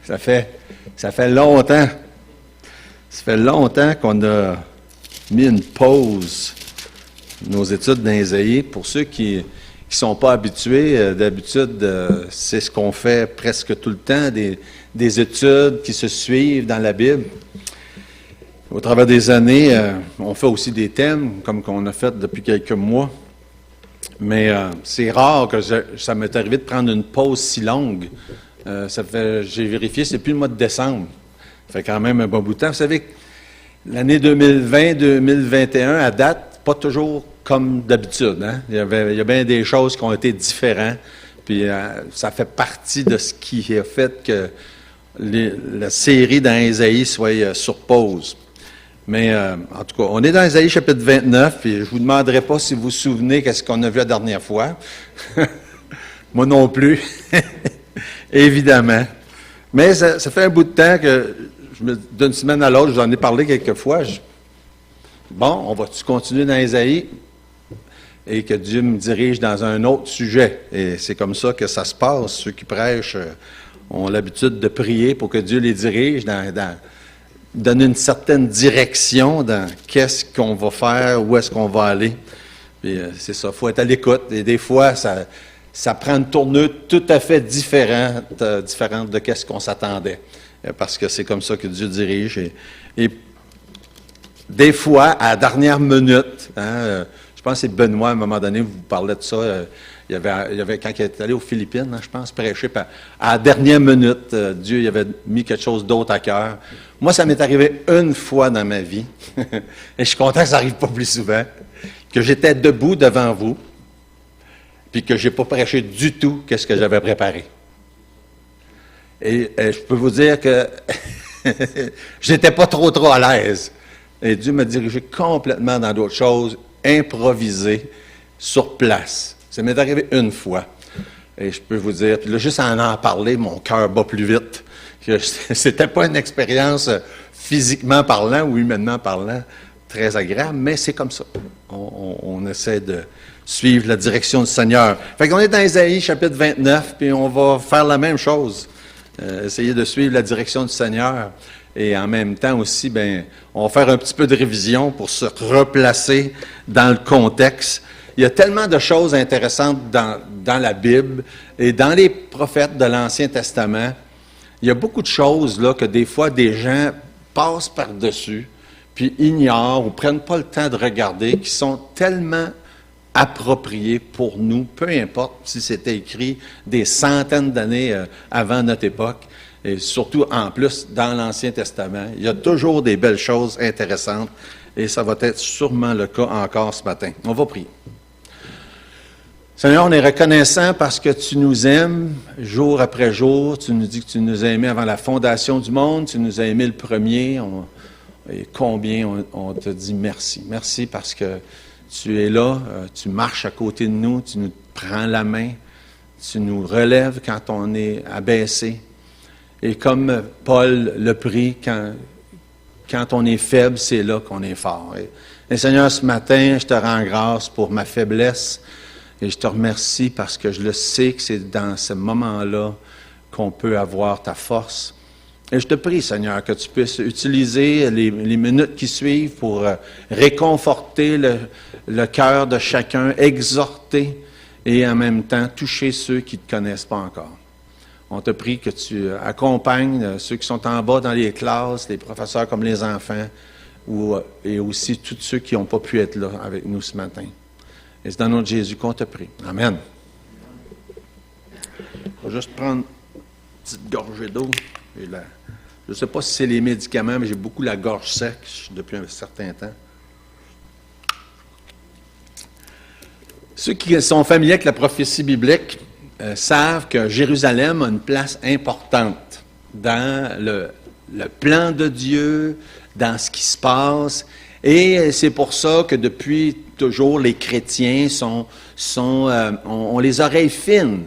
Ça fait longtemps. Ça fait longtemps qu'on a mis une pause nos études d'Ésaïe. Pour ceux qui ne sont pas habitués, d'habitude, c'est ce qu'on fait presque tout le temps, des études qui se suivent dans la Bible. Au travers des années, on fait aussi des thèmes, comme qu'on a fait depuis quelques mois. Mais c'est rare que ça m'est arrivé de prendre une pause si longue. J'ai vérifié, c'est plus le mois de décembre. Ça fait quand même un bon bout de temps. Vous savez, l'année 2020-2021, à date, pas toujours comme d'habitude. Hein? Il y a bien des choses qui ont été différentes. Puis ça fait partie de ce qui a fait que la série dans Ésaïe soit sur pause. Mais en tout cas, on est dans Ésaïe chapitre 29, puis je ne vous demanderai pas si vous vous souvenez qu'est-ce qu'on a vu la dernière fois. Moi non plus, évidemment. Mais ça fait un bout de temps que, d'une semaine à l'autre, je vous en ai parlé quelques fois. Bon, on va-tu continuer dans Ésaïe et que Dieu me dirige dans un autre sujet? Et c'est comme ça que ça se passe. Ceux qui prêchent ont l'habitude de prier pour que Dieu les dirige donner une certaine direction dans qu'est-ce qu'on va faire, où est-ce qu'on va aller. Puis c'est ça, il faut être à l'écoute. Et des fois, ça prend une tournure tout à fait différente de qu'est-ce qu'on s'attendait. Parce que c'est comme ça que Dieu dirige. Et des fois, à la dernière minute, je pense que c'est Benoît, à un moment donné, vous parlez de ça, il y avait quand il est allé aux Philippines, je pense, prêcher, à la dernière minute, Dieu il avait mis quelque chose d'autre à cœur. Moi, ça m'est arrivé une fois dans ma vie, et je suis content que ça n'arrive pas plus souvent, que j'étais debout devant vous, puis que je n'ai pas prêché du tout qu'est-ce que j'avais préparé. Et je peux vous dire que j'étais pas trop à l'aise. Et Dieu m'a dirigé complètement dans d'autres choses, improvisé, sur place. Ça m'est arrivé une fois. Et je peux vous dire, puis là, juste en parler, mon cœur bat plus vite. C'était pas une expérience physiquement parlant ou humainement parlant très agréable, mais c'est comme ça. On essaie de suivre la direction du Seigneur. Fait qu'on est dans Ésaïe, chapitre 29, puis on va faire la même chose. Essayer de suivre la direction du Seigneur. Et en même temps aussi, on va faire un petit peu de révision pour se replacer dans le contexte. Il y a tellement de choses intéressantes dans la Bible et dans les prophètes de l'Ancien Testament. Il y a beaucoup de choses là, que des fois des gens passent par-dessus, puis ignorent ou ne prennent pas le temps de regarder, qui sont tellement appropriées pour nous, peu importe si c'était écrit des centaines d'années avant notre époque, et surtout en plus dans l'Ancien Testament. Il y a toujours des belles choses intéressantes, et ça va être sûrement le cas encore ce matin. On va prier. Seigneur, on est reconnaissant parce que tu nous aimes jour après jour. Tu nous dis que tu nous as aimés avant la fondation du monde. Tu nous as aimés le premier. Et combien on te dit merci. Merci parce que tu es là, tu marches à côté de nous, tu nous prends la main, tu nous relèves quand on est abaissé. Et comme Paul le prie, quand on est faible, c'est là qu'on est fort. Et Seigneur, ce matin, je te rends grâce pour ma faiblesse. Et je te remercie parce que je le sais que c'est dans ce moment-là qu'on peut avoir ta force. Et je te prie, Seigneur, que tu puisses utiliser les minutes qui suivent pour réconforter le cœur de chacun, exhorter et en même temps toucher ceux qui ne te connaissent pas encore. On te prie que tu accompagnes ceux qui sont en bas dans les classes, les professeurs comme les enfants, et aussi tous ceux qui n'ont pas pu être là avec nous ce matin. Et c'est dans le nom de Jésus qu'on te prie. Amen. Je vais juste prendre une petite gorgée d'eau. Je ne sais pas si c'est les médicaments, mais j'ai beaucoup la gorge sec depuis un certain temps. Ceux qui sont familiers avec la prophétie biblique savent que Jérusalem a une place importante dans le plan de Dieu, dans ce qui se passe. Et c'est pour ça que depuis toujours, les chrétiens ont les oreilles fines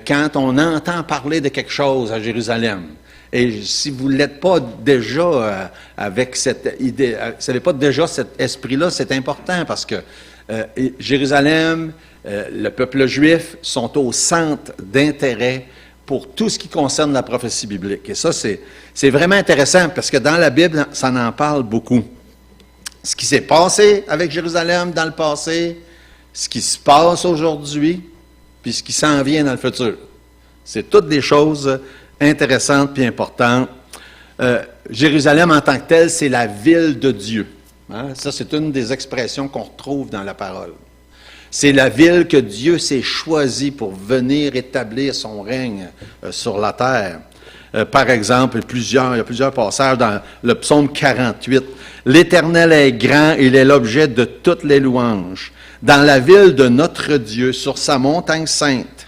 quand on entend parler de quelque chose à Jérusalem. Et si vous ne l'êtes pas déjà avec cette idée, vous n'avez pas déjà cet esprit-là, c'est important parce que Jérusalem, le peuple juif sont au centre d'intérêt pour tout ce qui concerne la prophétie biblique. Et ça, c'est vraiment intéressant parce que dans la Bible, ça en parle beaucoup. Ce qui s'est passé avec Jérusalem dans le passé, ce qui se passe aujourd'hui, puis ce qui s'en vient dans le futur. C'est toutes des choses intéressantes puis importantes. Jérusalem en tant que telle, c'est la ville de Dieu. Hein? Ça, c'est une des expressions qu'on retrouve dans la parole. C'est la ville que Dieu s'est choisie pour venir établir son règne sur la terre. Par exemple, il y a plusieurs passages dans le psaume 48. « L'Éternel est grand, il est l'objet de toutes les louanges. Dans la ville de notre Dieu, sur sa montagne sainte. »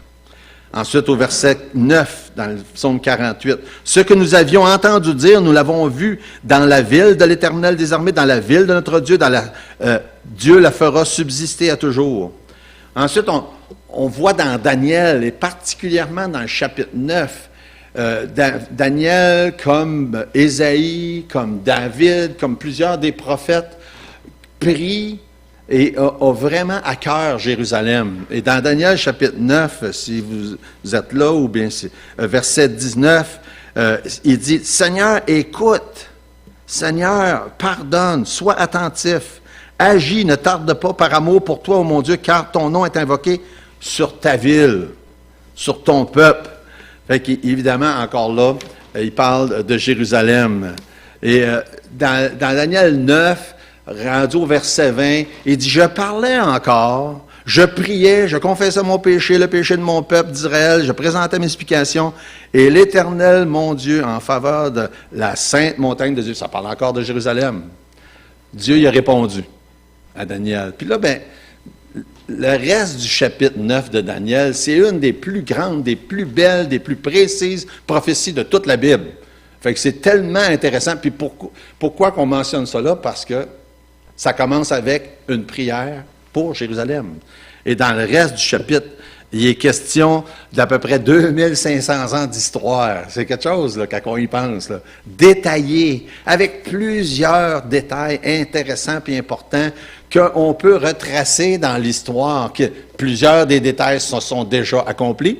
Ensuite, au verset 9, dans le psaume 48. « Ce que nous avions entendu dire, nous l'avons vu dans la ville de l'Éternel des armées, dans la ville de notre Dieu, Dieu la fera subsister à toujours. » Ensuite, on voit dans Daniel, et particulièrement dans le chapitre 9, Daniel, comme Ésaïe, comme David, comme plusieurs des prophètes, prie et a vraiment à cœur Jérusalem. Et dans Daniel chapitre 9, si vous êtes là, ou bien verset 19, il dit « Seigneur, écoute, Seigneur, pardonne, sois attentif, agis, ne tarde pas par amour pour toi, ô mon Dieu, car ton nom est invoqué sur ta ville, sur ton peuple. » Fait qu'évidemment, encore là, il parle de Jérusalem. Et dans Daniel 9, rendu au verset 20, il dit « Je parlais encore, je priais, je confessais mon péché, le péché de mon peuple d'Israël, je présentais mes explications, et l'Éternel, mon Dieu, en faveur de la sainte montagne de Dieu. » Ça parle encore de Jérusalem. Dieu y a répondu à Daniel. Puis là, le reste du chapitre 9 de Daniel, c'est une des plus grandes, des plus belles, des plus précises prophéties de toute la Bible. Fait que c'est tellement intéressant. Puis pourquoi qu'on mentionne ça là? Parce que ça commence avec une prière pour Jérusalem. Et dans le reste du chapitre, il est question d'à peu près 2500 ans d'histoire. C'est quelque chose, là, quand on y pense, là, détaillé, avec plusieurs détails intéressants et importants qu'on peut retracer dans l'histoire, que plusieurs des détails se sont déjà accomplis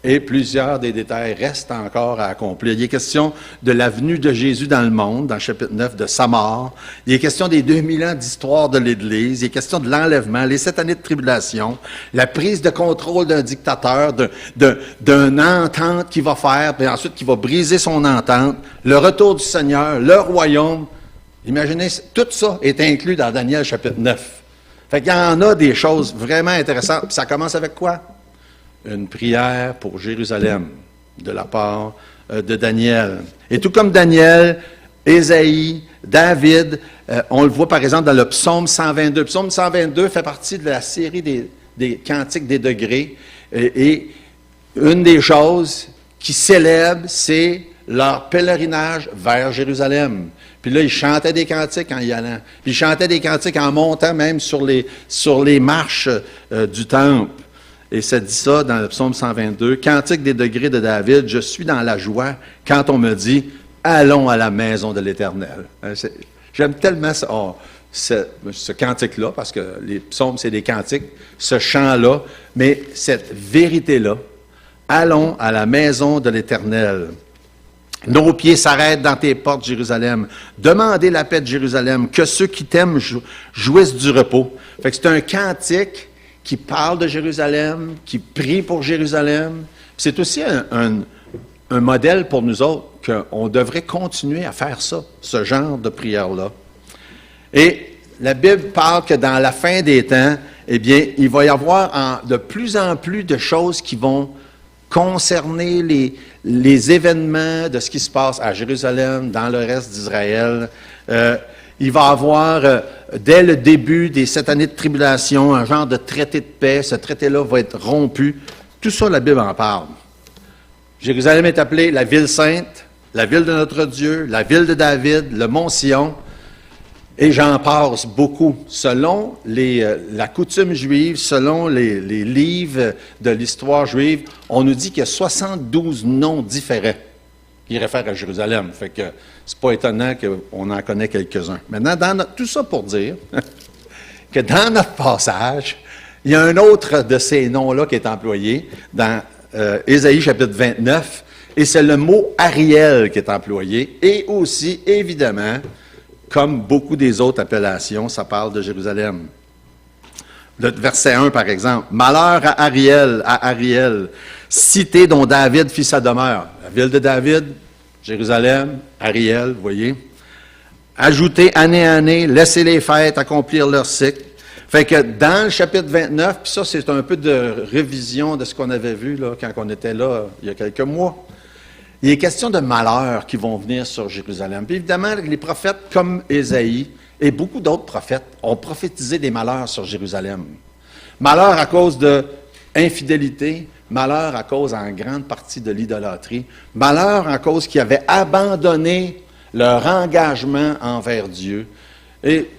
et plusieurs des détails restent encore à accomplir. Il est question de la venue de Jésus dans le monde, dans le chapitre 9, de sa mort. Il est question des 2000 ans d'histoire de l'Église. Il est question de l'enlèvement, les 7 années de tribulation, la prise de contrôle d'un dictateur, d'une entente qu'il va faire, puis ensuite qui va briser son entente, le retour du Seigneur, le royaume. Imaginez, tout ça est inclus dans Daniel chapitre 9. Fait qu'il y en a des choses vraiment intéressantes. Puis ça commence avec quoi? Une prière pour Jérusalem de la part de Daniel. Et tout comme Daniel, Ésaïe, David, on le voit par exemple dans le psaume 122. Le psaume 122 fait partie de la série des cantiques des degrés. Et une des choses qui célèbrent, c'est leur pèlerinage vers Jérusalem. Puis là, ils chantaient des cantiques en y allant. Puis ils chantaient des cantiques en montant même sur les marches du temple. Et ça dit ça dans le psaume 122. « Cantique des degrés de David, je suis dans la joie quand on me dit « Allons à la maison de l'Éternel ». J'aime tellement ce cantique-là, parce que les psaumes, c'est des cantiques, ce chant-là, mais cette vérité-là. « Allons à la maison de l'Éternel ». Nos pieds s'arrêtent dans tes portes, Jérusalem. Demandez la paix de Jérusalem, que ceux qui t'aiment jouissent du repos. Fait que c'est un cantique qui parle de Jérusalem, qui prie pour Jérusalem. C'est aussi un modèle pour nous autres, qu'on devrait continuer à faire ça, ce genre de prière-là. Et la Bible parle que dans la fin des temps, eh bien, il va y avoir de plus en plus de choses qui vont concerner les événements de ce qui se passe à Jérusalem, dans le reste d'Israël. Il va y avoir, dès le début des 7 années de tribulation, un genre de traité de paix. Ce traité-là va être rompu. Tout ça, la Bible en parle. Jérusalem est appelée la ville sainte, la ville de notre Dieu, la ville de David, le mont Sion. Et j'en passe beaucoup. Selon la coutume juive, selon les livres de l'histoire juive, on nous dit qu'il y a 72 noms différents qui réfèrent à Jérusalem. Fait que c'est pas étonnant qu'on en connaît quelques-uns. Maintenant, tout ça pour dire que dans notre passage, il y a un autre de ces noms-là qui est employé dans Ésaïe chapitre 29, et c'est le mot Ariel qui est employé, et aussi, évidemment, comme beaucoup des autres appellations, ça parle de Jérusalem. Le verset 1, par exemple, « Malheur à Ariel, cité dont David fit sa demeure. » La ville de David, Jérusalem, Ariel, vous voyez. « Ajoutez année à année, laissez les fêtes accomplir leur cycle. » Fait que dans le chapitre 29, puis ça c'est un peu de révision de ce qu'on avait vu là, quand on était là il y a quelques mois, il est question de malheurs qui vont venir sur Jérusalem. Puis évidemment, les prophètes comme Ésaïe et beaucoup d'autres prophètes ont prophétisé des malheurs sur Jérusalem. Malheur à cause de infidélité, malheur à cause en grande partie de l'idolâtrie, malheur à cause qu'ils avaient abandonné leur engagement envers Dieu. Et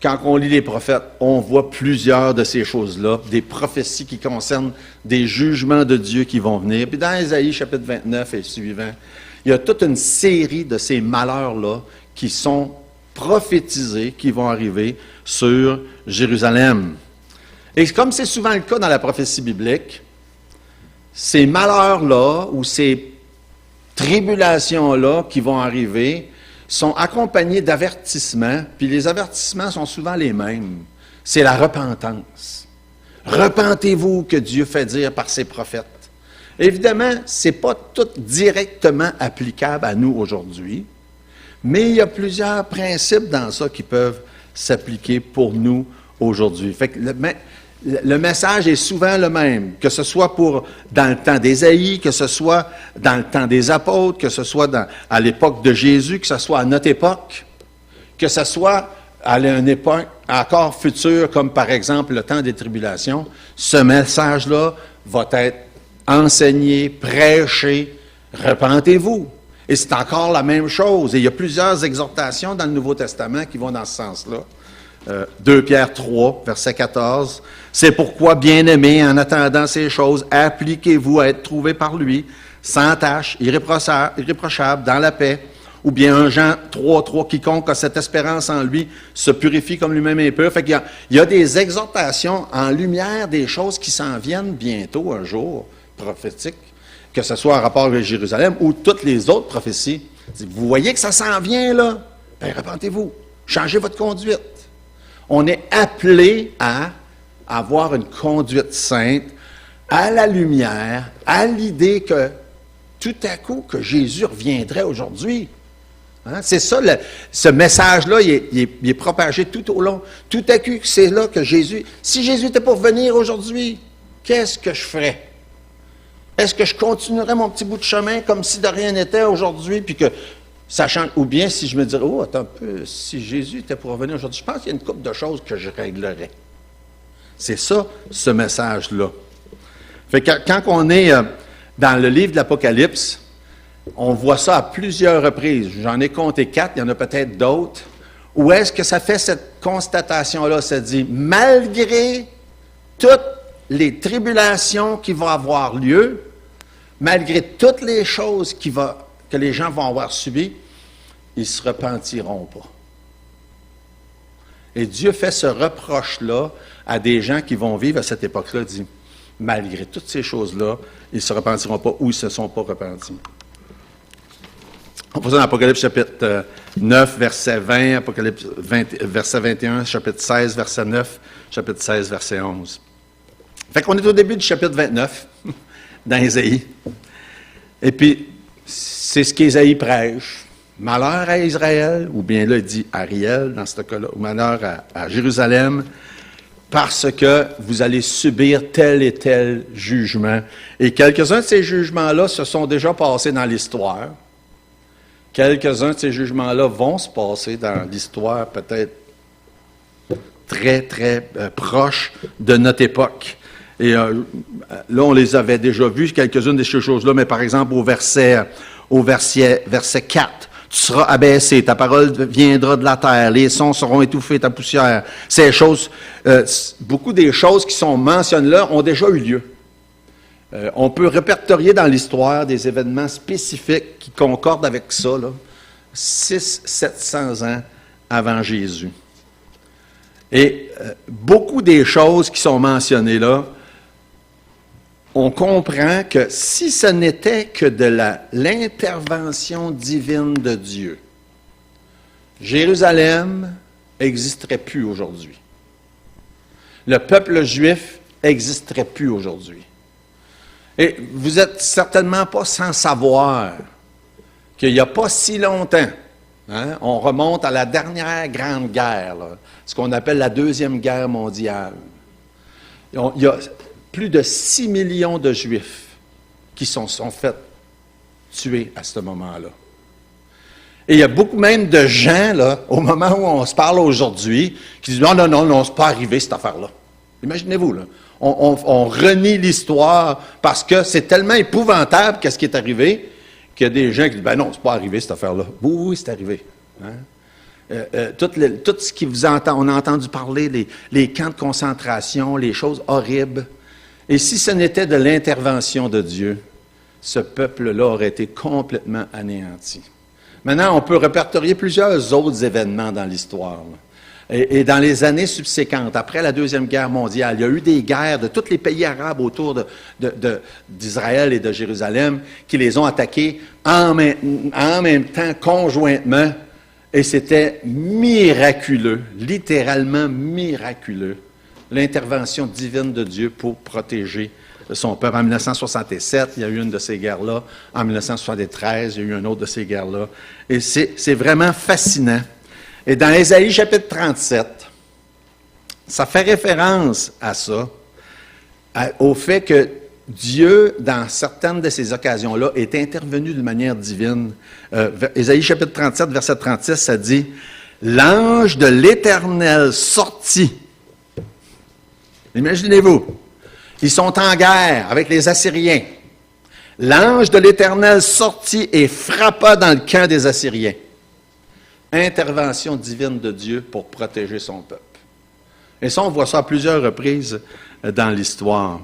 quand on lit les prophètes, on voit plusieurs de ces choses-là, des prophéties qui concernent des jugements de Dieu qui vont venir. Puis dans Ésaïe, chapitre 29 et suivant, il y a toute une série de ces malheurs-là qui sont prophétisés, qui vont arriver sur Jérusalem. Et comme c'est souvent le cas dans la prophétie biblique, ces malheurs-là ou ces tribulations-là qui vont arriver sont accompagnés d'avertissements, puis les avertissements sont souvent les mêmes. C'est la repentance. Repentez-vous que Dieu fait dire par ses prophètes. Évidemment, ce n'est pas tout directement applicable à nous aujourd'hui, mais il y a plusieurs principes dans ça qui peuvent s'appliquer pour nous aujourd'hui. Fait que le message est souvent le même, que ce soit dans le temps d'Ésaïe, que ce soit dans le temps des apôtres, que ce soit à l'époque de Jésus, que ce soit à notre époque, que ce soit à une époque encore future, comme par exemple le temps des tribulations. Ce message-là va être enseigné, prêché, repentez-vous. Et c'est encore la même chose. Et il y a plusieurs exhortations dans le Nouveau Testament qui vont dans ce sens-là. 2 Pierre 3, verset 14. « C'est pourquoi, bien-aimés, en attendant ces choses, appliquez-vous à être trouvés par lui, sans tache, irréprochable, dans la paix. » Ou bien 1 Jean 3, 3, « Quiconque a cette espérance en lui se purifie comme lui-même est pur. » Fait qu'il y a des exhortations en lumière des choses qui s'en viennent bientôt, un jour, prophétiques, que ce soit en rapport avec Jérusalem ou toutes les autres prophéties. Vous voyez que ça s'en vient, là? Bien, repentez-vous. Changez votre conduite. On est appelé à avoir une conduite sainte, à la lumière, à l'idée que tout à coup, que Jésus reviendrait aujourd'hui. Hein? C'est ça, ce message-là, il est propagé tout au long. Tout à coup, c'est là que Jésus... Si Jésus était pour venir aujourd'hui, qu'est-ce que je ferais? Est-ce que je continuerais mon petit bout de chemin comme si de rien n'était aujourd'hui, puis que ça change? Ou bien si je me dirais, oh, attends un peu, si Jésus était pour revenir aujourd'hui, je pense qu'il y a une couple de choses que je réglerais. C'est ça, ce message-là. Fait que quand on est dans le livre de l'Apocalypse, on voit ça à plusieurs reprises. J'en ai compté 4, il y en a peut-être d'autres. Où est-ce que ça fait cette constatation-là? Ça dit, malgré toutes les tribulations qui vont avoir lieu, malgré toutes les choses que les gens vont avoir subies, ils ne se repentiront pas. Et Dieu fait ce reproche-là à des gens qui vont vivre à cette époque-là, il dit, malgré toutes ces choses-là, ils ne se repentiront pas ou ils ne se sont pas repentis. On va dans Apocalypse chapitre 9, verset 20, Apocalypse 20, verset 21, chapitre 16, verset 9, chapitre 16, verset 11. Fait qu'on est au début du chapitre 29, dans Ésaïe. Et puis, c'est ce qu'Ésaïe prêche. Malheur à Israël, ou bien là, il dit Ariel, dans ce cas-là, ou malheur à Jérusalem, parce que vous allez subir tel et tel jugement. Et quelques-uns de ces jugements-là se sont déjà passés dans l'histoire. Quelques-uns de ces jugements-là vont se passer dans l'histoire peut-être très, très proche de notre époque. Et là, on les avait déjà vus, quelques-unes de ces choses-là, mais par exemple au verset 4, « Tu seras abaissé, ta parole viendra de la terre, les sons seront étouffés, ta poussière. » Ces choses, beaucoup des choses qui sont mentionnées là ont déjà eu lieu. On peut répertorier dans l'histoire des événements spécifiques qui concordent avec ça, là, 600-700 ans avant Jésus. Et beaucoup des choses qui sont mentionnées là on comprend que si ce n'était que de l'intervention divine de Dieu, Jérusalem n'existerait plus aujourd'hui. Le peuple juif n'existerait plus aujourd'hui. Et vous n'êtes certainement pas sans savoir qu'il n'y a pas si longtemps, on remonte à la dernière grande guerre, là, ce qu'on appelle la Deuxième Guerre mondiale. Il y a plus de 6 millions de Juifs qui sont fait tuer à ce moment-là. Et il y a beaucoup même de gens, là, au moment où on se parle aujourd'hui, qui disent « Non, c'est pas arrivé cette affaire-là. » Imaginez-vous, là. On renie l'histoire parce que c'est tellement épouvantable qu'est-ce qui est arrivé qu'il y a des gens qui disent « Ben non, c'est pas arrivé cette affaire-là. » Oui, c'est arrivé. Tout ce qui vous entend, on a entendu parler, les camps de concentration, les choses horribles. Et si ce n'était de l'intervention de Dieu, ce peuple-là aurait été complètement anéanti. Maintenant, on peut répertorier plusieurs autres événements dans l'histoire. Et dans les années subséquentes, après la Deuxième Guerre mondiale, il y a eu des guerres de tous les pays arabes autour d'Israël et de Jérusalem qui les ont attaqués en même temps, conjointement. Et c'était miraculeux, littéralement miraculeux, l'intervention divine de Dieu pour protéger son peuple. En 1967, il y a eu une de ces guerres-là. En 1973, il y a eu une autre de ces guerres-là. Et c'est vraiment fascinant. Et dans Ésaïe chapitre 37, ça fait référence à ça, au fait que Dieu, dans certaines de ces occasions-là, est intervenu d'une manière divine. Ésaïe chapitre 37, verset 36, ça dit « L'ange de l'Éternel sortit. » Imaginez-vous, ils sont en guerre avec les Assyriens. L'ange de l'Éternel sortit et frappa dans le camp des Assyriens. Intervention divine de Dieu pour protéger son peuple. Et ça, on voit ça à plusieurs reprises dans l'histoire.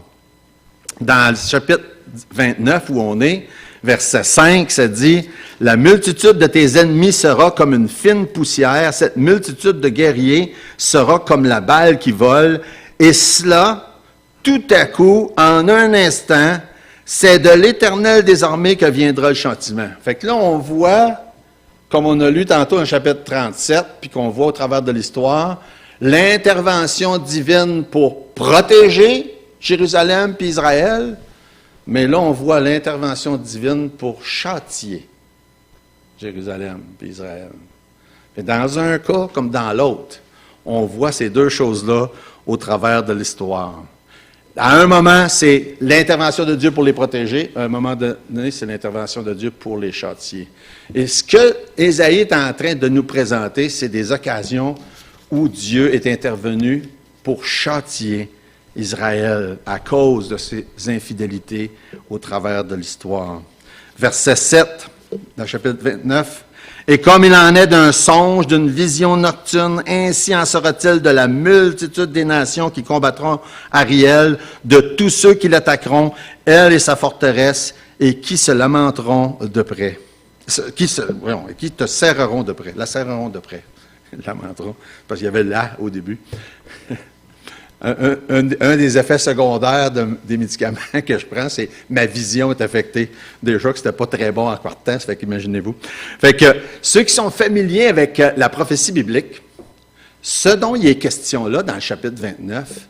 Dans le chapitre 29 où on est, verset 5, ça dit « La multitude de tes ennemis sera comme une fine poussière, cette multitude de guerriers sera comme la balle qui vole, et cela, tout à coup, en un instant, c'est de l'Éternel des armées que viendra le châtiment. » Fait que là, on voit, comme on a lu tantôt dans le chapitre 37, puis qu'on voit au travers de l'histoire, l'intervention divine pour protéger Jérusalem puis Israël, mais là, on voit l'intervention divine pour châtier Jérusalem puis Israël. Et dans un cas comme dans l'autre, on voit ces deux choses-là au travers de l'histoire. À un moment, c'est l'intervention de Dieu pour les protéger. À un moment donné, c'est l'intervention de Dieu pour les châtier. Et ce que Ésaïe est en train de nous présenter, c'est des occasions où Dieu est intervenu pour châtier Israël à cause de ses infidélités au travers de l'histoire. Verset 7, dans le chapitre 29. « Et comme il en est d'un songe, d'une vision nocturne, ainsi en sera-t-il de la multitude des nations qui combattront Ariel, de tous ceux qui l'attaqueront, elle et sa forteresse, et qui se lamenteront de près. » Qui te serreront de près. La serreront de près. Lamenteront, parce qu'il y avait « là » au début. Un des effets secondaires des médicaments que je prends, c'est ma vision est affectée. Déjà que c'était pas très bon en partant, ça fait qu'imaginez-vous. Fait que ceux qui sont familiers avec la prophétie biblique, ce dont il est question là dans le chapitre 29,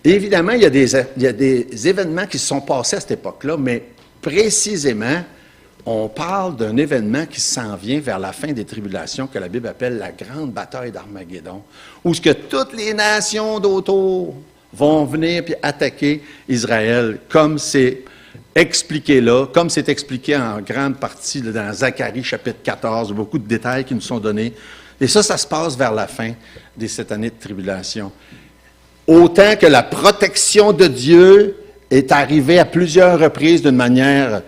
évidemment, il y a des événements qui se sont passés à cette époque-là, mais précisément, on parle d'un événement qui s'en vient vers la fin des tribulations que la Bible appelle la grande bataille d'Armageddon, où ce que toutes les nations d'autour vont venir puis attaquer Israël, comme c'est expliqué là, comme c'est expliqué en grande partie là, dans Zacharie chapitre 14, beaucoup de détails qui nous sont donnés. Et ça se passe vers la fin des 7 années de tribulation. Autant que la protection de Dieu est arrivée à plusieurs reprises d'une manière...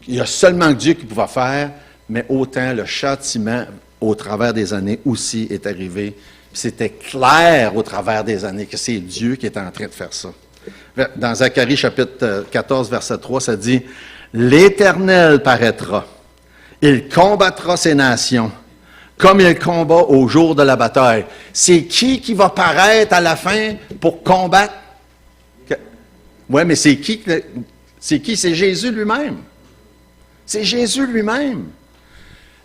il y a seulement Dieu qui pouvait faire, mais autant le châtiment au travers des années aussi est arrivé. C'était clair au travers des années que c'est Dieu qui est en train de faire ça. Dans Zacharie chapitre 14, verset 3, ça dit « L'Éternel paraîtra, il combattra ces nations, comme il combat au jour de la bataille. » C'est qui va paraître à la fin pour combattre? Ouais, mais c'est qui? C'est qui? C'est Jésus lui-même. C'est Jésus lui-même.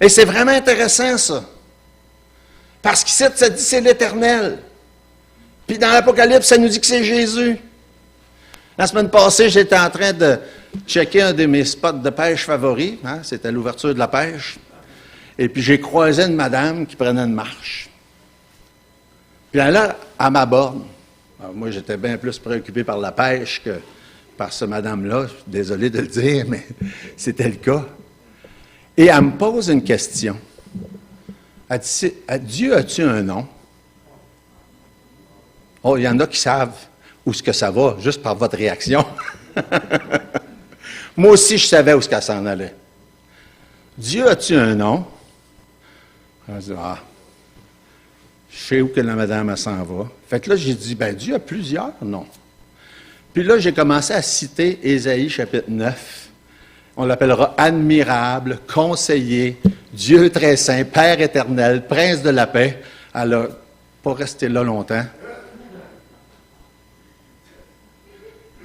Et c'est vraiment intéressant, ça. Parce qu'ici, ça dit c'est l'Éternel. Puis dans l'Apocalypse, ça nous dit que c'est Jésus. La semaine passée, j'étais en train de checker un de mes spots de pêche favoris. Hein? C'était l'ouverture de la pêche. Et puis j'ai croisé une madame qui prenait une marche. Puis elle là, à ma borne. Alors, moi, j'étais bien plus préoccupé par la pêche que par ce madame-là. Je suis désolé de le dire, mais c'était le cas. Et elle me pose une question. Elle dit, Dieu, as-tu un nom? Oh, il y en a qui savent où est-ce que ça va, juste par votre réaction. Moi aussi, je savais où est-ce qu'elle s'en allait. Dieu, as-tu un nom? Elle dit, je sais où que la madame s'en va. Fait que là, j'ai dit, Dieu a plusieurs noms. Puis là, j'ai commencé à citer Ésaïe chapitre 9. On l'appellera admirable, conseiller, Dieu très saint, Père éternel, prince de la paix. Elle n'a pas resté là longtemps.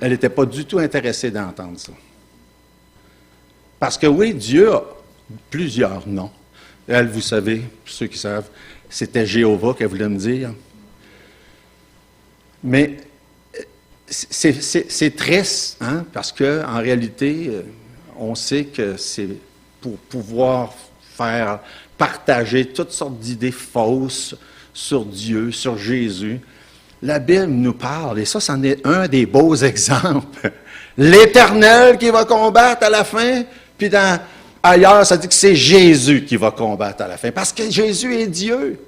Elle n'était pas du tout intéressée d'entendre ça. Parce que oui, Dieu a plusieurs noms. Elle, vous savez, pour ceux qui savent, c'était Jéhovah qu'elle voulait me dire. Mais c'est triste, hein, parce qu'en réalité, on sait que c'est pour pouvoir faire partager toutes sortes d'idées fausses sur Dieu, sur Jésus. La Bible nous parle, et ça, c'en est un des beaux exemples. L'Éternel qui va combattre à la fin, puis ailleurs, ça dit que c'est Jésus qui va combattre à la fin, parce que Jésus est Dieu.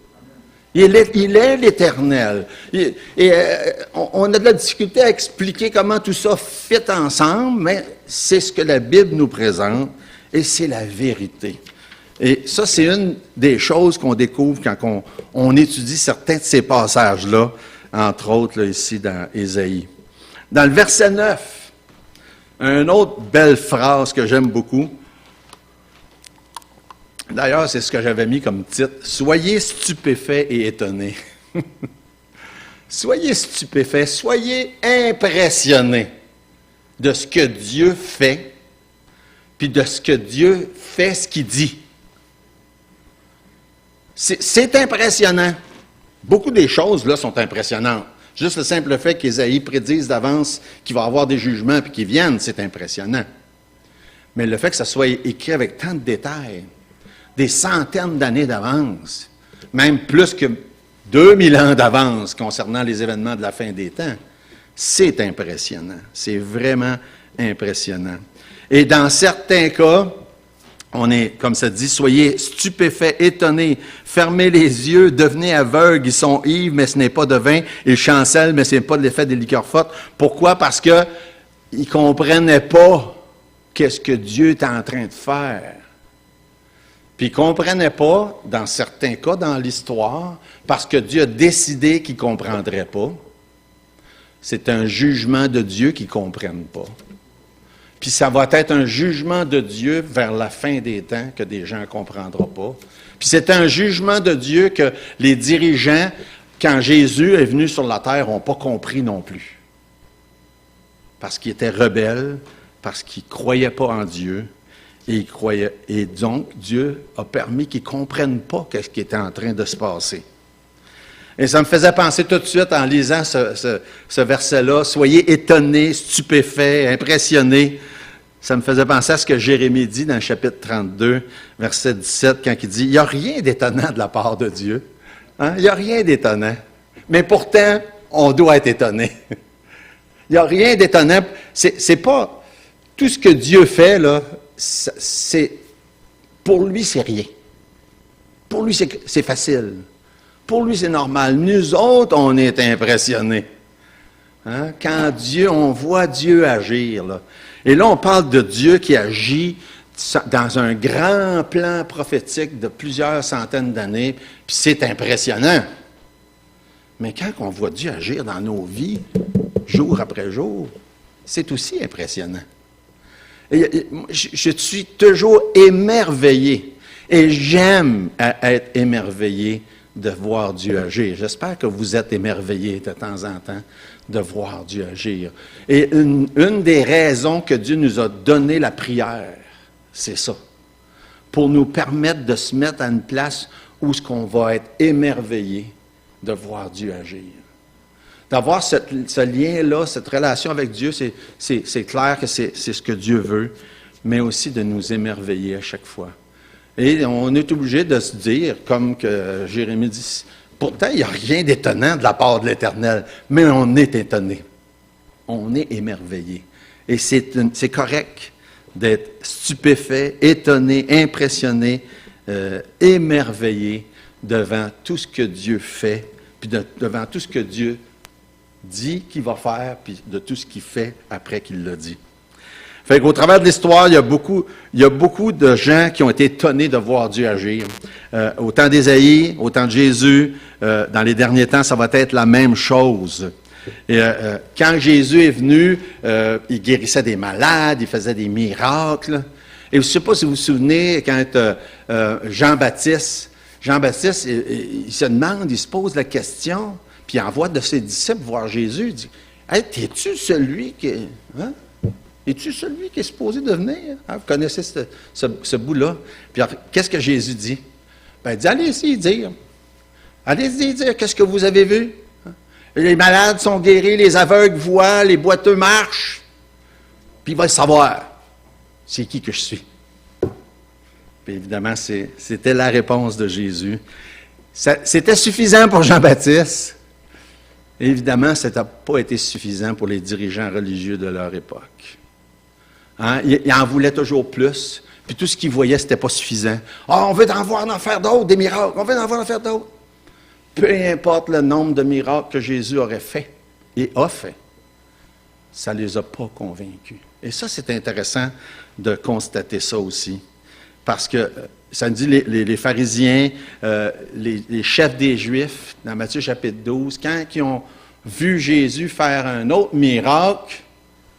Il est l'Éternel. On a de la difficulté à expliquer comment tout ça fit ensemble, mais c'est ce que la Bible nous présente, et c'est la vérité. Et ça, c'est une des choses qu'on découvre quand on étudie certains de ces passages-là, entre autres, là, ici, dans Ésaïe. Dans le verset 9, une autre belle phrase que j'aime beaucoup. D'ailleurs, c'est ce que j'avais mis comme titre. « Soyez stupéfaits et étonnés. » Soyez stupéfaits, soyez impressionnés de ce que Dieu fait, puis de ce que Dieu fait, ce qu'il dit. C'est impressionnant. Beaucoup des choses, là, sont impressionnantes. Juste le simple fait qu'Ésaïe prédise d'avance qu'il va y avoir des jugements puis qu'ils viennent, c'est impressionnant. Mais le fait que ça soit écrit avec tant de détails, des centaines d'années d'avance, même plus que 2000 ans d'avance concernant les événements de la fin des temps, c'est impressionnant. C'est vraiment impressionnant. Et dans certains cas, on est, comme ça dit, soyez stupéfaits, étonnés, fermez les yeux, devenez aveugles, ils sont ivres, mais ce n'est pas de vin, ils chancellent, mais ce n'est pas de l'effet des liqueurs fortes. Pourquoi? Parce qu'ils ne comprenaient pas qu'est-ce que Dieu est en train de faire. Puis ils ne comprenaient pas, dans certains cas dans l'histoire, parce que Dieu a décidé qu'ils ne comprendraient pas. C'est un jugement de Dieu qu'ils ne comprennent pas. Puis ça va être un jugement de Dieu vers la fin des temps que des gens ne comprendront pas. Puis c'est un jugement de Dieu que les dirigeants, quand Jésus est venu sur la terre, n'ont pas compris non plus. Parce qu'ils étaient rebelles, parce qu'ils ne croyaient pas en Dieu, et donc Dieu a permis qu'ils ne comprennent pas ce qui était en train de se passer. Et ça me faisait penser tout de suite, en lisant ce verset-là, « Soyez étonnés, stupéfaits, impressionnés ». Ça me faisait penser à ce que Jérémie dit dans le chapitre 32, verset 17, quand il dit « Il n'y a rien d'étonnant de la part de Dieu. Hein? Il n'y a rien d'étonnant. Mais pourtant, on doit être étonné. Il n'y a rien d'étonnant. C'est pas... Tout ce que Dieu fait, là, pour lui, c'est rien. Pour lui, c'est facile. Pour lui, c'est normal. Nous autres, on est impressionnés. Hein? Quand on voit Dieu agir, là. Et là, on parle de Dieu qui agit dans un grand plan prophétique de plusieurs centaines d'années, puis c'est impressionnant. Mais quand on voit Dieu agir dans nos vies, jour après jour, c'est aussi impressionnant. Et je suis toujours émerveillé, et j'aime être émerveillé de voir Dieu agir. J'espère que vous êtes émerveillés de temps en temps de voir Dieu agir. Et une des raisons que Dieu nous a donné la prière, c'est ça. Pour nous permettre de se mettre à une place où ce qu'on va être émerveillé de voir Dieu agir. D'avoir ce lien-là, cette relation avec Dieu, c'est clair que c'est ce que Dieu veut, mais aussi de nous émerveiller à chaque fois. Et on est obligé de se dire, comme que Jérémie dit, pourtant, il n'y a rien d'étonnant de la part de l'Éternel, mais on est étonné. On est émerveillé. Et c'est correct d'être stupéfait, étonné, impressionné, émerveillé devant tout ce que Dieu fait, puis devant tout ce que Dieu dit qu'il va faire, puis de tout ce qu'il fait après qu'il l'a dit. Fait qu'au travers de l'histoire, il y a beaucoup de gens qui ont été étonnés de voir Dieu agir. Au temps d'Ésaïe, au temps de Jésus, dans les derniers temps, ça va être la même chose. Et, quand Jésus est venu, il guérissait des malades, il faisait des miracles. Et je ne sais pas si vous vous souvenez, quand Jean-Baptiste, il se demande, il se pose la question, puis il envoie de ses disciples voir Jésus, il dit « Hey, es-tu celui qui... Hein? Es-tu celui qui est supposé de venir? Hein? » Vous connaissez ce bout-là. Puis qu'est-ce que Jésus dit? Ben, il dit, allez-y dire. Allez-y dire, qu'est-ce que vous avez vu? Hein? Les malades sont guéris, les aveugles voient, les boiteux marchent. Puis il va savoir, c'est qui que je suis. Puis évidemment, c'était la réponse de Jésus. C'était suffisant pour Jean-Baptiste. Évidemment, ça n'a pas été suffisant pour les dirigeants religieux de leur époque. Hein? Ils en voulaient toujours plus, puis tout ce qu'ils voyaient, ce n'était pas suffisant. On veut en faire d'autres, des miracles, on veut en faire d'autres. Peu importe le nombre de miracles que Jésus aurait fait et a fait, ça ne les a pas convaincus. Et ça, c'est intéressant de constater ça aussi, parce que ça nous dit les pharisiens, les chefs des Juifs, dans Matthieu chapitre 12, quand ils ont vu Jésus faire un autre miracle,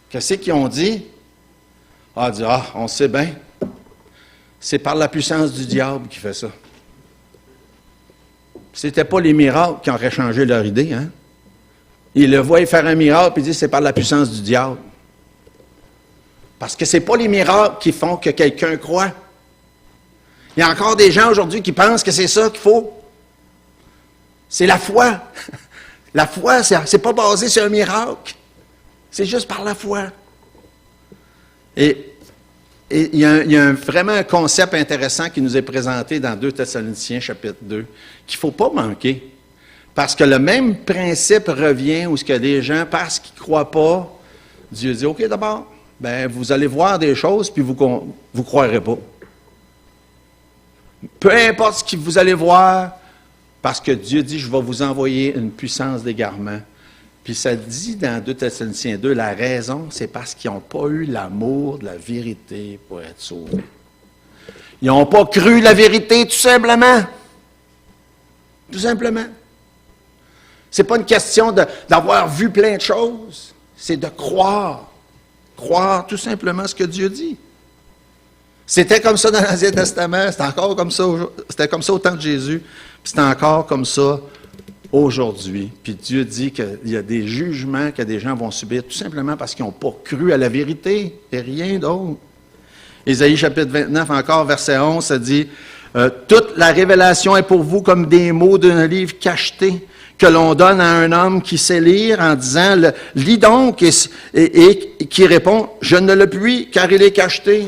qu'est-ce qu'ils ont dit? On sait bien, c'est par la puissance du diable qui fait ça. C'était pas les miracles qui auraient changé leur idée, hein? Ils le voient faire un miracle, puis ils disent c'est par la puissance du diable. Parce que c'est pas les miracles qui font que quelqu'un croit. Il y a encore des gens aujourd'hui qui pensent que c'est ça qu'il faut. C'est la foi. La foi, c'est pas basé sur un miracle. C'est juste par la foi. Et il y a vraiment un concept intéressant qui nous est présenté dans 2 Thessaloniciens, chapitre 2, qu'il ne faut pas manquer. Parce que le même principe revient où ce que les gens, parce qu'ils ne croient pas, Dieu dit, OK, d'abord, vous allez voir des choses, puis vous ne croirez pas. Peu importe ce que vous allez voir, parce que Dieu dit, je vais vous envoyer une puissance d'égarement. Puis ça dit dans 2 Thessaloniciens 2, la raison, c'est parce qu'ils n'ont pas eu l'amour de la vérité pour être sauvés. Ils n'ont pas cru la vérité, tout simplement. Tout simplement. Ce n'est pas une question d'avoir vu plein de choses, c'est de croire. Croire tout simplement ce que Dieu dit. C'était comme ça dans l'Ancien Testament, c'était comme ça au temps de Jésus, puis c'est encore comme ça aujourd'hui. Puis Dieu dit qu'il y a des jugements que des gens vont subir tout simplement parce qu'ils n'ont pas cru à la vérité et rien d'autre. Ésaïe chapitre 29, encore verset 11, ça dit « Toute la révélation est pour vous comme des mots d'un livre cacheté que l'on donne à un homme qui sait lire en disant « Lis donc » et qui répond « Je ne le puis car il est cacheté ».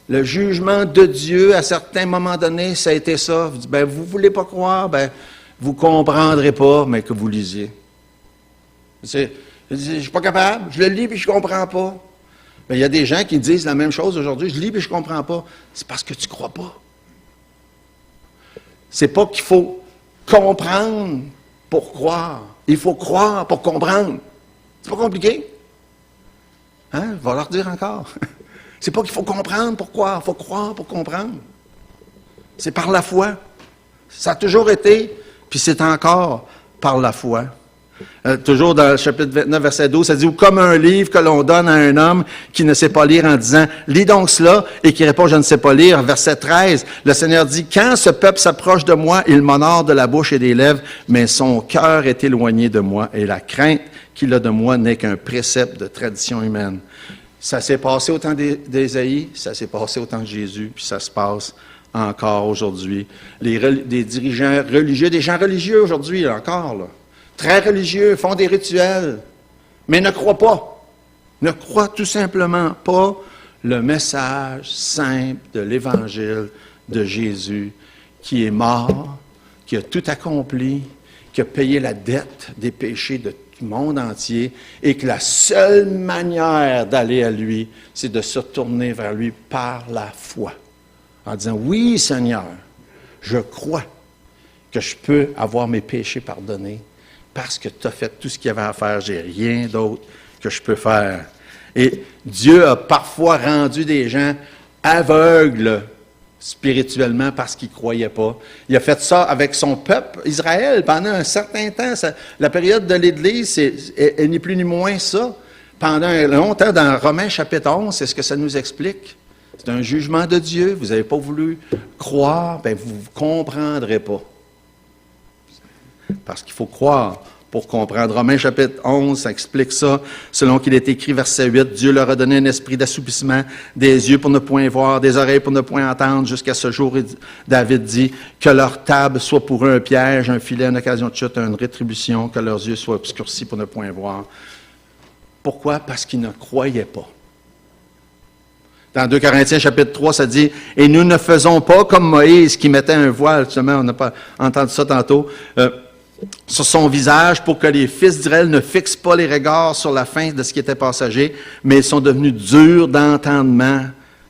Le jugement de Dieu, à certains moments donnés, ça a été ça. Vous dites, vous ne voulez pas croire, vous ne comprendrez pas, mais que vous lisiez. Je ne suis pas capable, je le lis et je ne comprends pas. Il y a des gens qui disent la même chose aujourd'hui, je lis et je ne comprends pas. C'est parce que tu ne crois pas. C'est pas qu'il faut comprendre pour croire. Il faut croire pour comprendre. C'est pas compliqué. Hein? Je vais leur dire encore. C'est pas qu'il faut comprendre pour croire, il faut croire pour comprendre. C'est par la foi. Ça a toujours été, puis c'est encore par la foi. Toujours dans le chapitre 29, verset 12, ça dit « Comme un livre que l'on donne à un homme qui ne sait pas lire en disant « Lis donc cela » et qui répond « Je ne sais pas lire ». Verset 13, le Seigneur dit « Quand ce peuple s'approche de moi, il m'honore de la bouche et des lèvres, mais son cœur est éloigné de moi et la crainte qu'il a de moi n'est qu'un précepte de tradition humaine. Ça s'est passé au temps d'Ésaïe, ça s'est passé au temps de Jésus, puis ça se passe encore aujourd'hui. Des dirigeants religieux, des gens religieux aujourd'hui, là, encore, là, très religieux, font des rituels, mais ne croient pas. Ne croient tout simplement pas le message simple de l'Évangile de Jésus, qui est mort, qui a tout accompli, qui a payé la dette des péchés du monde entier, et que la seule manière d'aller à lui, c'est de se tourner vers lui par la foi, en disant, oui Seigneur, je crois que je peux avoir mes péchés pardonnés, parce que tu as fait tout ce qu'il y avait à faire, j'ai rien d'autre que je peux faire. Et Dieu a parfois rendu des gens aveugles spirituellement parce qu'ils ne croyaient pas. Il a fait ça avec son peuple, Israël, pendant un certain temps. La période de l'Église, elle n'est plus ni moins ça. Pendant longtemps, dans Romains chapitre 11, c'est ce que ça nous explique. C'est un jugement de Dieu. Vous n'avez pas voulu croire, bien, vous ne comprendrez pas. Parce qu'il faut croire pour comprendre. Romains chapitre 11, ça explique ça. Selon qu'il est écrit, verset 8, Dieu leur a donné un esprit d'assoupissement, des yeux pour ne point voir, des oreilles pour ne point entendre, jusqu'à ce jour, David dit, que leur table soit pour eux un piège, un filet, une occasion de chute, une rétribution, que leurs yeux soient obscurcis pour ne point voir. Pourquoi? Parce qu'ils ne croyaient pas. Dans 2 Corinthiens chapitre 3, ça dit, « Et nous ne faisons pas comme Moïse qui mettait un voile, justement, on n'a pas entendu ça tantôt, sur son visage pour que les fils d'Israël ne fixent pas les regards sur la fin de ce qui était passager, mais ils sont devenus durs d'entendement,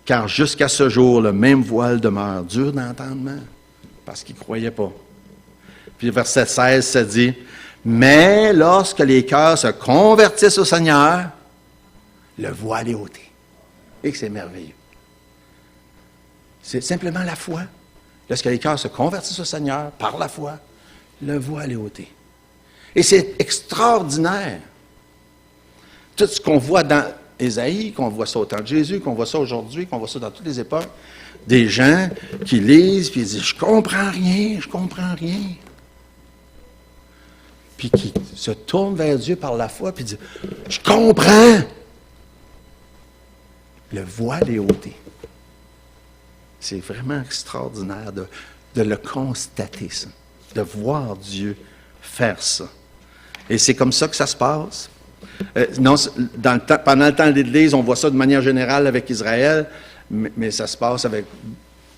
car jusqu'à ce jour, le même voile demeure dur d'entendement, parce qu'ils ne croyaient pas. » Puis verset 16, ça dit, « Mais lorsque les cœurs se convertissent au Seigneur, le voile est ôté. » Et que c'est merveilleux. C'est simplement la foi. Lorsque les cœurs se convertissent au Seigneur, par la foi, le voile est ôté. Et c'est extraordinaire. Tout ce qu'on voit dans Ésaïe, qu'on voit ça au temps de Jésus, qu'on voit ça aujourd'hui, qu'on voit ça dans toutes les époques, des gens qui lisent, puis ils disent, je comprends rien. Puis qui se tournent vers Dieu par la foi, puis disent, je comprends. Le voile est ôté. C'est vraiment extraordinaire de le constater, ça, de voir Dieu faire ça. Et c'est comme ça que ça se passe. Pendant le temps de l'Église, on voit ça de manière générale avec Israël, mais ça se passe avec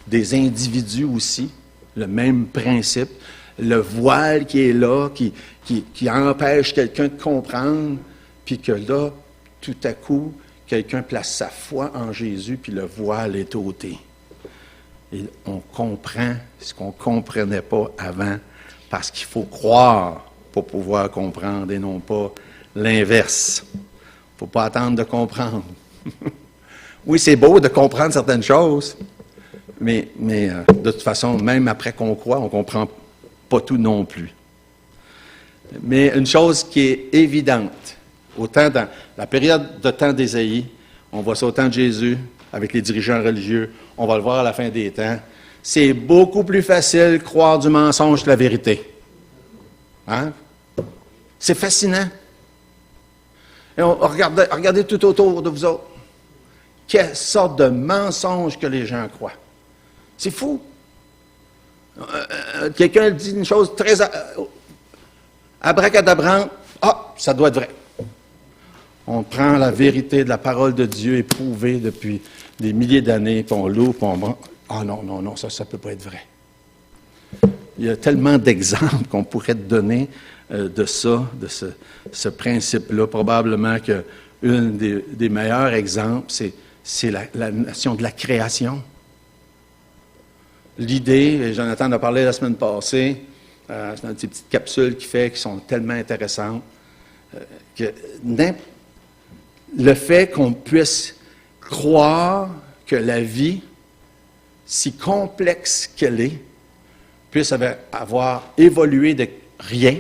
des individus aussi, le même principe. Le voile qui est là, qui empêche quelqu'un de comprendre, puis que là, tout à coup, quelqu'un place sa foi en Jésus, puis le voile est ôté. Et on comprend ce qu'on ne comprenait pas avant, parce qu'il faut croire pour pouvoir comprendre et non pas l'inverse. Il ne faut pas attendre de comprendre. Oui, c'est beau de comprendre certaines choses, mais de toute façon, même après qu'on croit, on ne comprend pas tout non plus. Mais une chose qui est évidente, autant dans la période de temps d'Ésaïe, on voit ça au temps de Jésus, avec les dirigeants religieux, on va le voir à la fin des temps, c'est beaucoup plus facile de croire du mensonge que la vérité. Hein? C'est fascinant. Et regardez tout autour de vous autres. Quelle sorte de mensonge que les gens croient. C'est fou. Quelqu'un dit une chose très abracadabrante. Ah, ça doit être vrai. On prend la vérité de la parole de Dieu éprouvée depuis des milliers d'années, puis on l'ouvre, puis on... Ah non, ça ne peut pas être vrai. Il y a tellement d'exemples qu'on pourrait te donner de ça, de ce principe-là. Probablement qu'un des meilleurs exemples, c'est la notion de la création. L'idée, Jonathan en a parlé la semaine passée, c'est dans ces petites capsules qui sont tellement intéressantes, que le fait qu'on puisse croire que la vie, si complexe qu'elle est, puisse avoir évolué de rien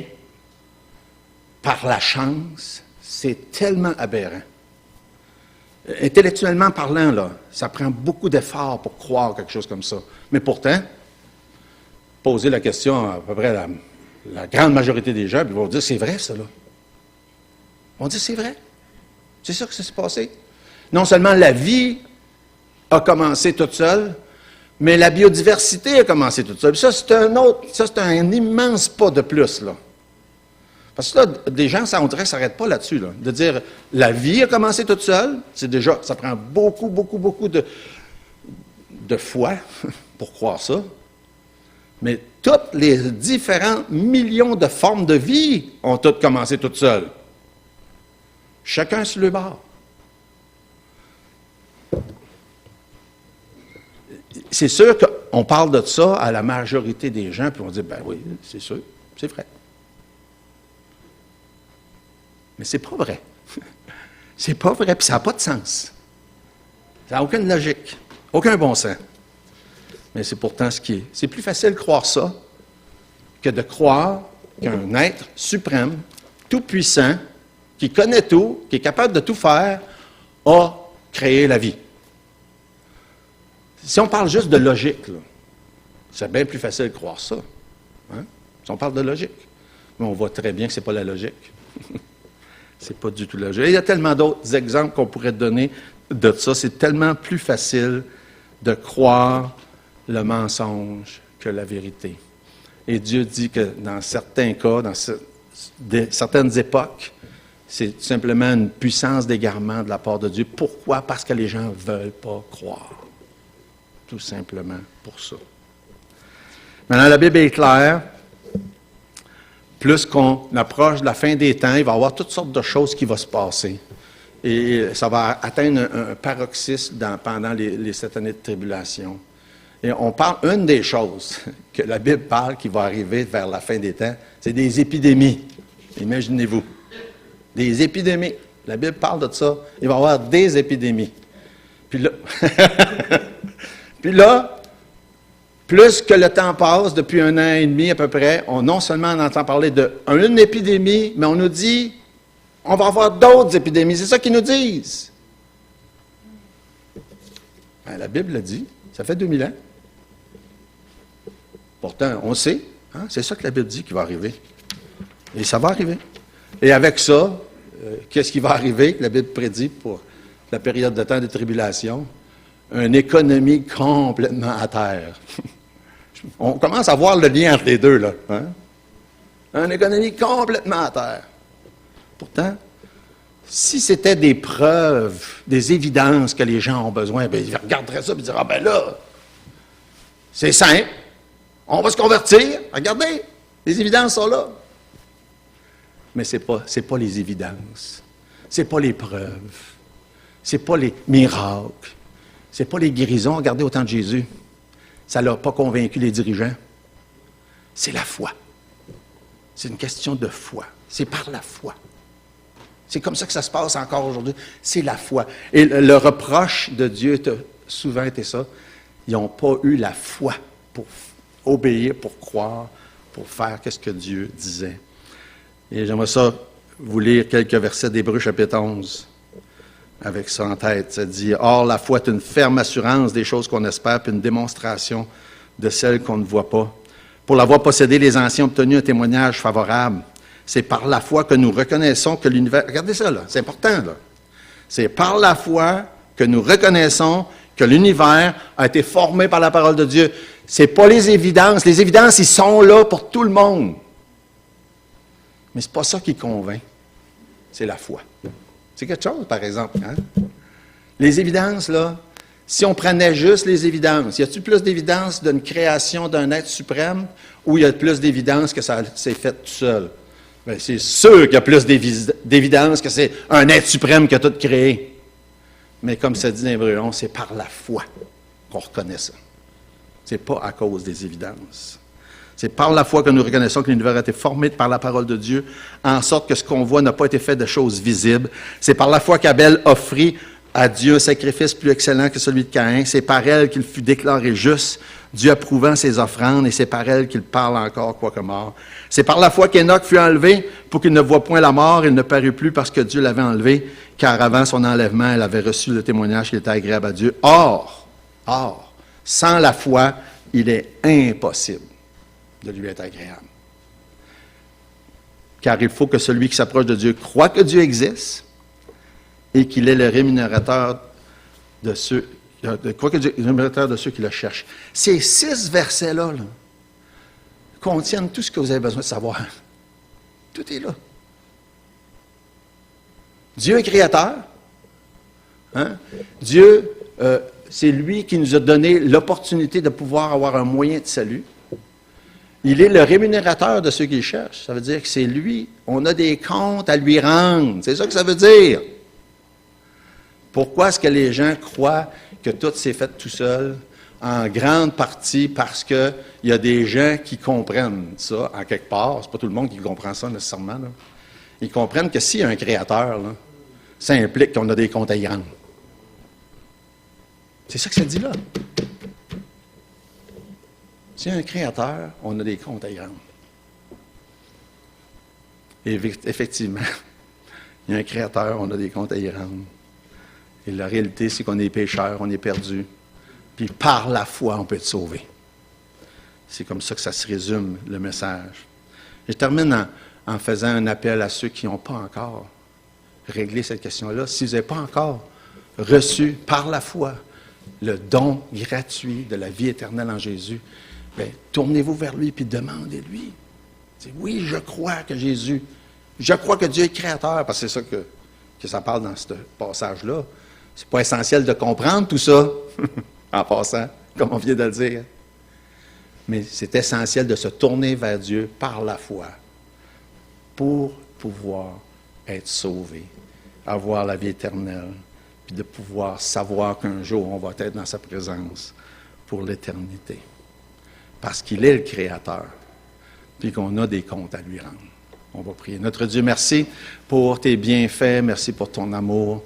par la chance, c'est tellement aberrant. Intellectuellement parlant, là, ça prend beaucoup d'efforts pour croire quelque chose comme ça. Mais pourtant, poser la question à peu près la grande majorité des gens, puis ils vont dire, c'est vrai ça, là. On dit, c'est vrai. C'est ça que ça s'est passé. Non seulement la vie a commencé toute seule, mais la biodiversité a commencé toute seule. Ça, c'est un immense pas de plus, là. Parce que là, des gens, on dirait, ne s'arrêtent pas là-dessus, là. De dire, la vie a commencé toute seule, c'est déjà, ça prend beaucoup, beaucoup, beaucoup de foi pour croire ça. Mais toutes les différents millions de formes de vie ont toutes commencé toutes seules. Chacun sur le bord. C'est sûr qu'on parle de ça à la majorité des gens, puis on dit, ben oui, c'est sûr, c'est vrai. Mais c'est pas vrai. C'est pas vrai, puis ça n'a pas de sens. Ça n'a aucune logique, aucun bon sens. Mais c'est pourtant ce qui est. C'est plus facile de croire ça que de croire qu'un être suprême, tout-puissant, qui connaît tout, qui est capable de tout faire, a créé la vie. Si on parle juste de logique, là, c'est bien plus facile de croire ça. Hein? Si on parle de logique. Mais on voit très bien que ce n'est pas la logique. C'est pas du tout logique. Et il y a tellement d'autres exemples qu'on pourrait donner de ça. C'est tellement plus facile de croire le mensonge que la vérité. Et Dieu dit que dans certains cas, dans certaines époques, c'est tout simplement une puissance d'égarement de la part de Dieu. Pourquoi? Parce que les gens ne veulent pas croire. Tout simplement pour ça. Maintenant, la Bible est claire. Plus qu'on approche de la fin des temps, il va y avoir toutes sortes de choses qui vont se passer. Et ça va atteindre un paroxysme pendant les 7 années de tribulation. Et on parle, une des choses que la Bible parle qui va arriver vers la fin des temps, c'est des épidémies. Imaginez-vous. Des épidémies. La Bible parle de ça. Il va y avoir des épidémies. Puis là, plus que le temps passe, depuis 1 an et demi à peu près, non seulement on entend parler d'une épidémie, mais on nous dit, on va avoir d'autres épidémies. C'est ça qu'ils nous disent. Ben, la Bible le dit. Ça fait 2000 ans. Pourtant, on sait. Hein, c'est ça que la Bible dit qui va arriver. Et ça va arriver. Et avec ça, qu'est-ce qui va arriver, que la Bible prédit pour la période de temps de tribulation? Une économie complètement à terre. On commence à voir le lien entre les deux, là. Hein? Une économie complètement à terre. Pourtant, si c'était des preuves, des évidences que les gens ont besoin, bien, ils regarderaient ça et diraient, ah ben là, c'est simple, on va se convertir, regardez, les évidences sont là. Mais ce n'est pas les évidences, ce n'est pas les preuves, ce n'est pas les miracles, ce n'est pas les guérisons. Regardez au temps de Jésus, ça ne l'a pas convaincu les dirigeants. C'est la foi. C'est une question de foi. C'est par la foi. C'est comme ça que ça se passe encore aujourd'hui. C'est la foi. Et le reproche de Dieu a souvent été ça. Ils n'ont pas eu la foi pour obéir, pour croire, pour faire ce que Dieu disait. Et j'aimerais ça vous lire quelques versets d'Hébreux chapitre 11. Avec ça en tête, ça dit « Or, la foi est une ferme assurance des choses qu'on espère, puis une démonstration de celles qu'on ne voit pas. Pour l'avoir possédé, les anciens ont obtenu un témoignage favorable. C'est par la foi que nous reconnaissons que l'univers... » Regardez ça, là, c'est important, là. C'est par la foi que nous reconnaissons que l'univers a été formé par la parole de Dieu. C'est pas les évidences. Les évidences, ils sont là pour tout le monde. Mais c'est pas ça qui convainc. C'est la foi. C'est quelque chose, par exemple. Hein? Les évidences, là, si on prenait juste les évidences, y a-t-il plus d'évidences d'une création d'un être suprême ou y a plus d'évidences que ça s'est fait tout seul? Bien, c'est sûr qu'il y a plus d'évidences que c'est un être suprême qui a tout créé. Mais comme ça dit dans Hébreux 11, c'est par la foi qu'on reconnaît ça. C'est pas à cause des évidences. C'est par la foi que nous reconnaissons que l'univers a été formé par la parole de Dieu, en sorte que ce qu'on voit n'a pas été fait de choses visibles. C'est par la foi qu'Abel offrit à Dieu un sacrifice plus excellent que celui de Caïn. C'est par elle qu'il fut déclaré juste, Dieu approuvant ses offrandes, et c'est par elle qu'il parle encore, quoique mort. C'est par la foi qu'Enoch fut enlevé pour qu'il ne voie point la mort. Il ne parut plus parce que Dieu l'avait enlevé, car avant son enlèvement, elle avait reçu le témoignage qu'il était agréable à Dieu. Or, sans la foi, il est impossible de lui être agréable. car il faut que celui qui s'approche de Dieu croit que Dieu existe et qu'il est le rémunérateur de ceux, croit que Dieu est le rémunérateur de ceux qui le cherchent. Ces 6 versets-là là, contiennent tout ce que vous avez besoin de savoir. Tout est là. Dieu est créateur. Hein? Dieu, c'est lui qui nous a donné l'opportunité de pouvoir avoir un moyen de salut. Il est le rémunérateur de ceux qui le cherchent. Ça veut dire que c'est lui. On a des comptes à lui rendre. C'est ça que ça veut dire. Pourquoi est-ce que les gens croient que tout s'est fait tout seul? En grande partie parce qu'il y a des gens qui comprennent ça, en quelque part. C'est pas tout le monde qui comprend ça nécessairement. Là. Ils comprennent que s'il y a un créateur, là, ça implique qu'on a des comptes à y rendre. C'est ça que ça dit là. S'il y a un créateur, on a des comptes à y rendre. Et effectivement, il y a un créateur, on a des comptes à y rendre. Et la réalité, c'est qu'on est pécheurs, on est perdus. Puis par la foi, on peut être sauvé. C'est comme ça que ça se résume, le message. Et je termine en faisant un appel à ceux qui n'ont pas encore réglé cette question-là. Si vous n'avez pas encore reçu par la foi le don gratuit de la vie éternelle en Jésus, bien, tournez-vous vers lui et demandez-lui. Dites, oui, je crois que Jésus, je crois que Dieu est créateur, parce que c'est ça que ça parle dans ce passage-là. C'est pas essentiel de comprendre tout ça, en passant, comme on vient de le dire. Mais c'est essentiel de se tourner vers Dieu par la foi pour pouvoir être sauvé, avoir la vie éternelle, puis de pouvoir savoir qu'un jour, on va être dans sa présence pour l'éternité. Parce qu'il est le Créateur, puis qu'on a des comptes à lui rendre. On va prier. Notre Dieu, merci pour tes bienfaits, merci pour ton amour,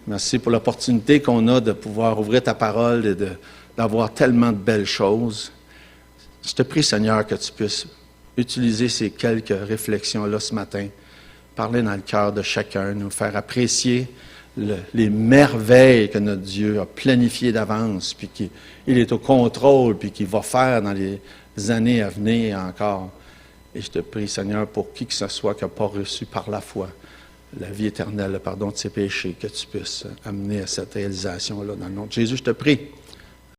merci pour l'opportunité qu'on a de pouvoir ouvrir ta parole et d'avoir tellement de belles choses. Je te prie, Seigneur, que tu puisses utiliser ces quelques réflexions-là ce matin, parler dans le cœur de chacun, nous faire apprécier les merveilles que notre Dieu a planifiées d'avance, puis qu'il est au contrôle, puis qu'il va faire dans les années à venir encore. Et je te prie, Seigneur, pour qui que ce soit qui n'a pas reçu par la foi la vie éternelle, le pardon de ses péchés, que tu puisses amener à cette réalisation-là dans le nom de Jésus. Je te prie